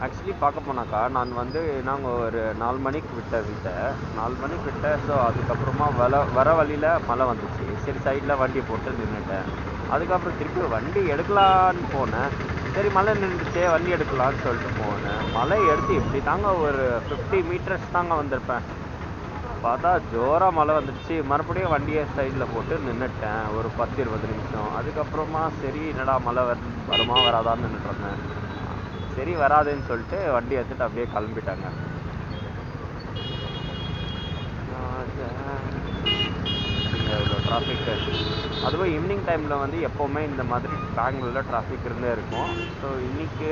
Actually பார்க்க போனாக்கா நான் வந்து நாங்கள் ஒரு 4 மணிக்கு விட்ட வீட்டை 4 மணிக்கு விட்டேன். ஸோ அதுக்கப்புறமா வர வழியில் மழை வந்துச்சு. சரி சைடில் வண்டியை போட்டு நின்றுட்டேன். அதுக்கப்புறம் திருப்பி வண்டி எடுக்கலான்னு போனேன். சரி மழை நின்றுச்சே வண்டி எடுக்கலான்னு சொல்லிட்டு போனேன். மழை எடுத்து எப்படி தாங்க ஒரு 50 மீட்டர்ஸ் தாங்க வந்திருப்பேன். பார்த்தா ஜோராக மழை வந்துடுச்சு. மறுபடியும் வண்டியை சைடில் போட்டு நின்றுட்டேன் ஒரு 10-20 நிமிஷம். அதுக்கப்புறமா சரி என்னடா மழை வருமா வராதான்னு நின்றுட்டு இருந்தேன். சரி வராதுன்னு சொல்லிட்டு வண்டி எடுத்துட்டு அப்படியே கிளம்பிட்டாங்க. இவ்வளோ டிராஃபிக்கு, அதுவும் ஈவினிங் டைமில் வந்து எப்போவுமே இந்த மாதிரி பெங்களூரில் டிராஃபிக் இருந்தே இருக்கும். ஸோ இன்றைக்கி